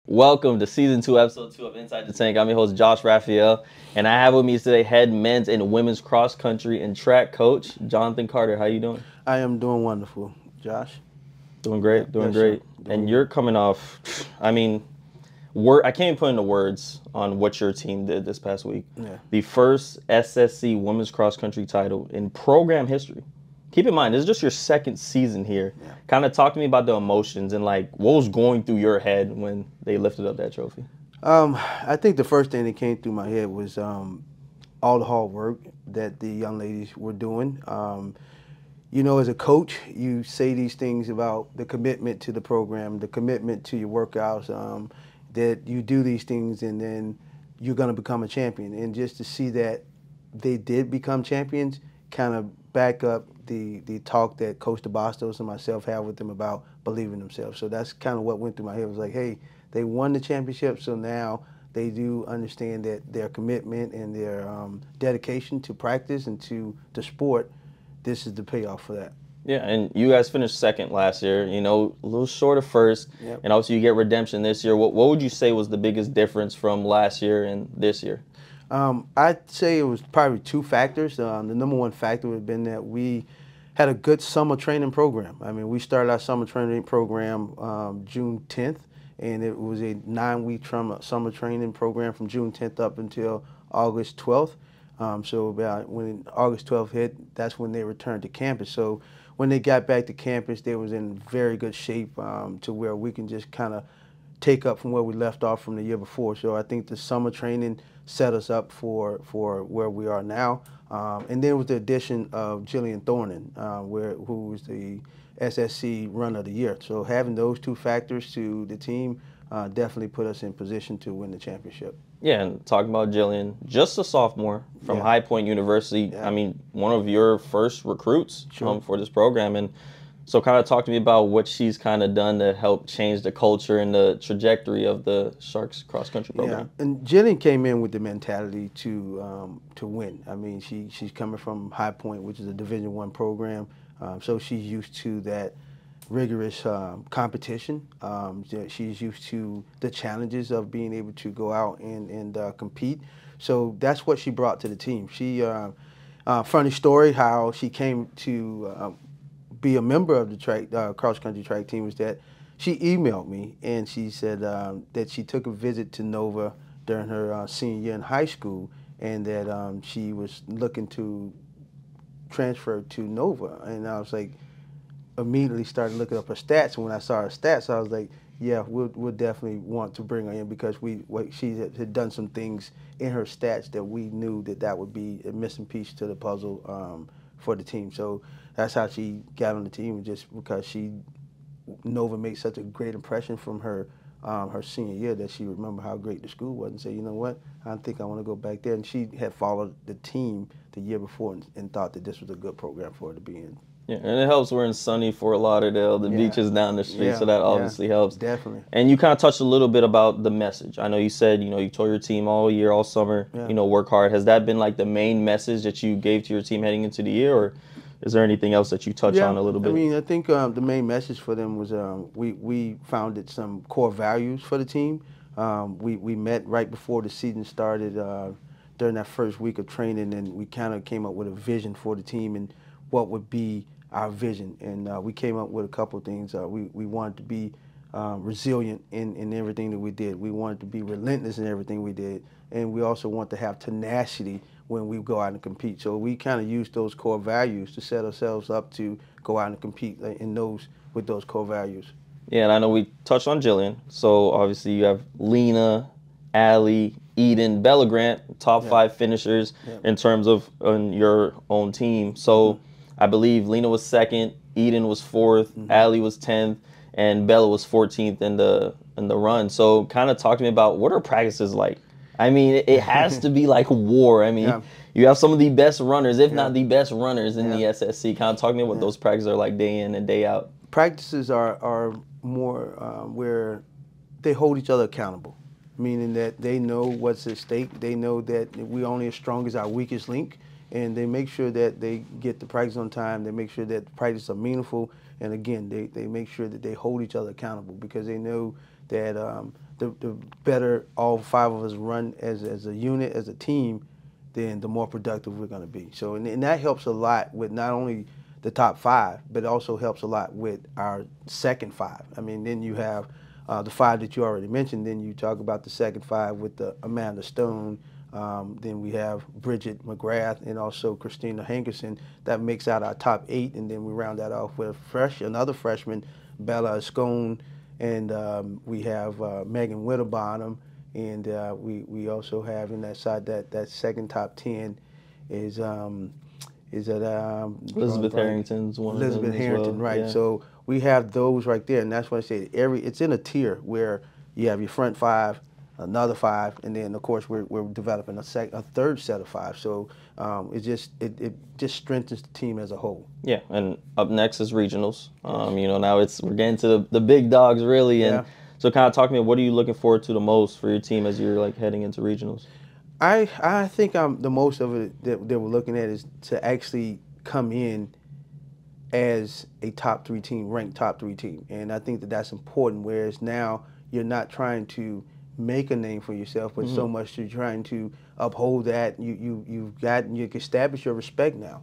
Welcome to season 2, episode 2 of Inside the Tank. I'm your host, Josh Raphael, and I have with me today head men's and women's cross country and track coach, Jonathan Carter. How you doing? I am doing wonderful, Josh. Doing great, doing Yes, sir. great. And you're coming off, I can't even put into words on what your team did this past week. Yeah. The first SSC women's cross country title in program history. Keep in mind, this is just your second season here. Yeah. Kind of talk to me about the emotions and like what was going through your head when they lifted up that trophy. I think the first thing that came through my head was all the hard work that the young ladies were doing. As a coach, you say these things about the commitment to the program, the commitment to your workouts, that you do these things and then you're going to become a champion. And just to see that they did become champions kind of back up the talk that Coach DeBastos and myself have with them about believing themselves. So that's kind of what went through my head. It was like, hey, they won the championship, so now they do understand that their commitment and their dedication to practice and to the sport, this is the payoff for that. Yeah, and you guys finished second last year, a little short of first. Yep. And also you get redemption this year. What would you say was the biggest difference from last year and this year? I'd say it was probably two factors. The number one factor would have been that we had a good summer training program. I mean, we started our summer training program June 10th, and it was a 9-week summer training program from June 10th up until August 12th. So about when August 12th hit, that's when they returned to campus. So when they got back to campus, they was in very good shape to where we can just kind of take up from where we left off from the year before. So I think the summer training set us up for where we are now. And then with the addition of Jillian Thornan, who was the SSC Runner of the Year. So having those two factors to the team definitely put us in position to win the championship. Yeah, and talking about Jillian, just a sophomore from High Point University. Yeah. I mean, one of your first recruits Sure. for this program. And so kind of talk to me about what she's kind of done to help change the culture and the trajectory of the Sharks cross country program. Yeah, and Jillian came in with the mentality to win. I mean, she's coming from High Point, which is a Division I program, so she's used to that rigorous competition. She's used to the challenges of being able to go out and compete. So that's what she brought to the team. Funny story, how she came to be a member of the cross country track team was that she emailed me and she said that she took a visit to Nova during her senior year in high school, and that she was looking to transfer to Nova. And I was like, immediately started looking up her stats. And when I saw her stats, I was like, yeah, we'll definitely want to bring her in, because she had done some things in her stats that we knew that would be a missing piece to the puzzle for the team. So that's how she got on the team, just because Nova made such a great impression from her her senior year that she remembered how great the school was and said, you know what, I think I want to go back there. And she had followed the team the year before and thought that this was a good program for her to be in. Yeah, and it helps we're in sunny Fort Lauderdale. The beach is down the street, so that obviously helps. Definitely. And you kind of touched a little bit about the message. I know you said, you told your team all year, all summer, work hard. Has that been like the main message that you gave to your team heading into the year, or is there anything else that you touch on a little bit? I mean, I think the main message for them was we founded some core values for the team. We met right before the season started during that first week of training, and we kind of came up with a vision for the team and what would be our vision. And we came up with a couple of things. We wanted to be resilient in everything that we did. We wanted to be relentless in everything we did. And we also want to have tenacity when we go out and compete. So we kind of used those core values to set ourselves up to go out and compete with those core values. Yeah, and I know we touched on Jillian. So obviously you have Lena, Allie, Eden, Bella Grant, top 5 finishers in terms of on your own team. So I believe Lena was 2nd, Eden was 4th, Allie was 10th, and Bella was 14th in the run. So kind of talk to me about what are practices like? I mean, it has to be like war. I mean, you have some of the best runners, if not the best runners in the SSC. Kind of talk to me what those practices are like day in and day out. Practices are more where they hold each other accountable, meaning that they know what's at stake. They know that we're only as strong as our weakest link, and they make sure that they get the practice on time. They make sure that the practices are meaningful, And again, they make sure that they hold each other accountable because they know that the better all 5 of us run as a unit, as a team, then the more productive we're going to be. So, and that helps a lot with not only the top 5, but it also helps a lot with our second 5. I mean, then you have the 5 that you already mentioned. Then you talk about the second 5 with the Amanda Stone. Then we have Bridget McGrath and also Christina Hankerson. That makes out our top 8, and then we round that off with another freshman, Bella Scone, and we have Megan Winterbottom. And we also have in that side that second top 10 is Elizabeth Harrington's one Elizabeth of them Harrington, as well. right? Yeah. So we have those right there, and that's why I say it's in a tier where you have your front 5, another 5, and then of course we're developing a third set of 5. So it just strengthens the team as a whole. Yeah, and up next is regionals. You know, now we're getting to the big dogs really, and so kind of talk to me. What are you looking forward to the most for your team as you're like heading into regionals? I think the most of it that we're looking at is to actually come in as a top 3 team, ranked top 3 team, and I think that's important. Whereas now you're not trying to make a name for yourself, but so much you're trying to uphold that. You can establish your respect now,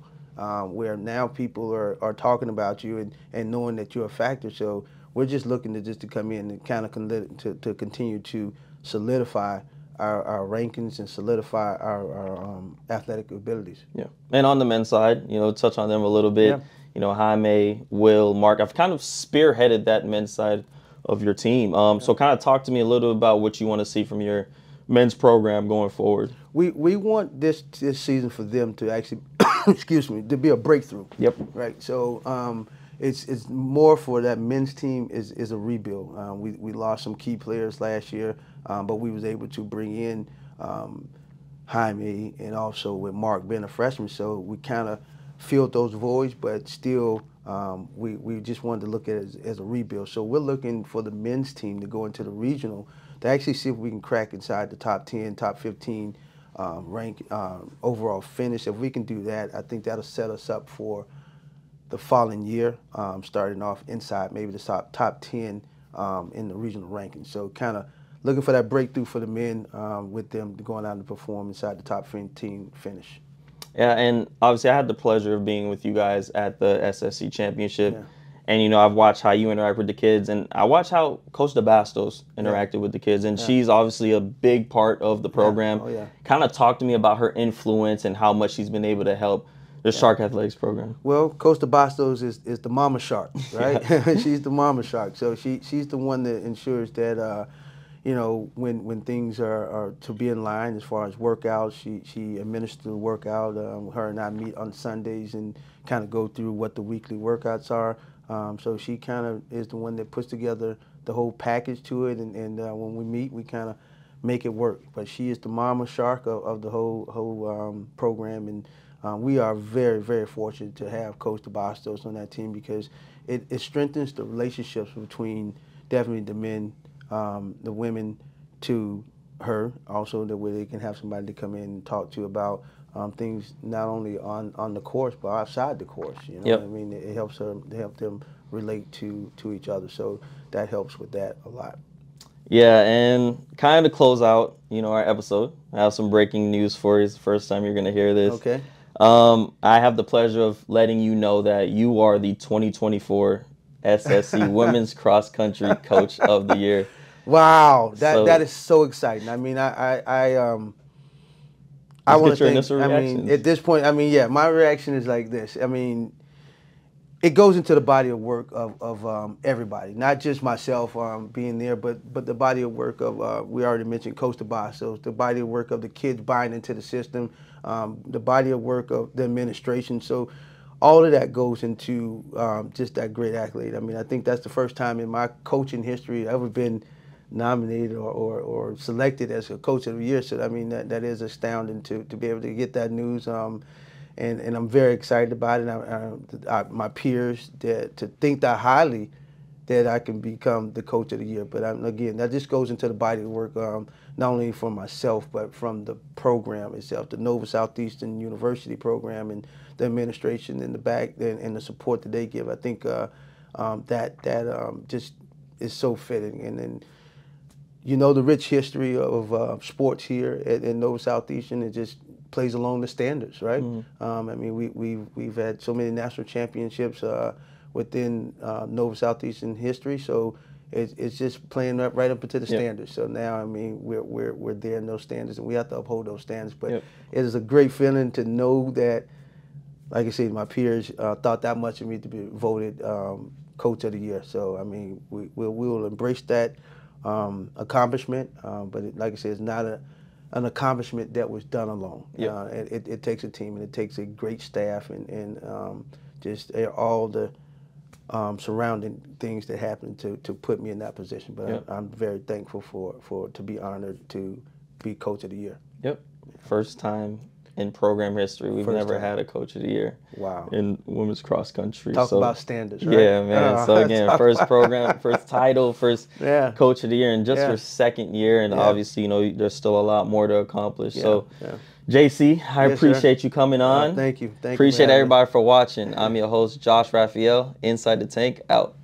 where now people are talking about you and knowing that you're a factor. So we're just looking to come in and kind of to continue to solidify our rankings and solidify our athletic abilities. Yeah, and on the men's side, you know, touch on them a little bit. Yeah. You know, Jaime, Will, Mark. I've kind of spearheaded that men's side of your team. So kind of talk to me a little about what you want to see from your men's program going forward. We want this season for them to actually, excuse me, to be a breakthrough. Yep. Right. So it's more for that men's team is a rebuild. We lost some key players last year, but we was able to bring in Jaime and also with Mark being a freshman. So we kind of filled those voids, but still we just wanted to look at it as a rebuild. So we're looking for the men's team to go into the regional to actually see if we can crack inside the top 10, top 15 rank overall finish. If we can do that, I think that'll set us up for the following year, starting off inside maybe the top 10 in the regional rankings. So kind of looking for that breakthrough for the men with them going out and perform inside the top 15 finish. Yeah, and obviously I had the pleasure of being with you guys at the SSC championship. Yeah. And, you know, I've watched how you interact with the kids, and I watched how Coach DeBastos interacted with the kids, and she's obviously a big part of the program. Oh, yeah. Kind of talk to me about her influence and how much she's been able to help the Shark Athletics program. Well, Coach DeBastos is the mama shark, right? She's the mama shark. So she's the one that ensures that, you know, when things are to be in line as far as workouts, she administers the workout. Her and I meet on Sundays and kind of go through what the weekly workouts are. So she kind of is the one that puts together the whole package to it, and when we meet, we kind of make it work. But she is the mama shark of the whole program, and we are very, very fortunate to have Coach DeBastos on that team because it strengthens the relationships between definitely the men, the women to her, also the way they can have somebody to come in and talk to about things not only on the course but outside the course. You know what I mean? It helps them relate to each other. So that helps with that a lot. Yeah, and kind of close out, you know, our episode. I have some breaking news for you. It's the first time you're going to hear this. Okay. I have the pleasure of letting you know that you are the 2024 SSC Women's Cross Country Coach of the Year. Wow, that is so exciting. I mean, I want to think. I mean, at this point, I mean, yeah, my reaction is like this. I mean, it goes into the body of work of everybody, not just myself being there, but the body of work of we already mentioned Coach DeBastos, the body of work of the kids buying into the system, the body of work of the administration. So all of that goes into just that great accolade. I mean, I think that's the first time in my coaching history I've ever been nominated or selected as a Coach of the Year. So I mean, that is astounding to be able to get that news. And I'm very excited about it. My peers to think that highly that I can become the Coach of the Year. But again, that just goes into the body of work, not only for myself, but from the program itself, the Nova Southeastern University program and the administration in the back and the support that they give. I think that just is so fitting. And then, you know, the rich history of sports here in Nova Southeastern, it just plays along the standards, right? I mean, we've had so many national championships within Nova Southeastern history, so it's just playing right up into the standards. So now, I mean, we're there in those standards, and we have to uphold those standards. But it is a great feeling to know that, like I said, my peers thought that much of me to be voted Coach of the Year. So I mean, we'll embrace that accomplishment. But like I said, it's not an accomplishment that was done alone. It takes a team, and it takes a great staff, and just all the surrounding things that happened to put me in that position. But I'm very thankful for to be honored to be Coach of the Year. First time in program history we've never had a Coach of the Year. Wow. In women's cross country. Talk about standards, right? Yeah, man. So again, first program, first title, first Coach of the Year, and just your second year, and obviously, you know, there's still a lot more to accomplish. So JC, I appreciate you coming on. Thank you. Appreciate everybody for watching. I'm your host, Josh Raphael, Inside the Tank, out.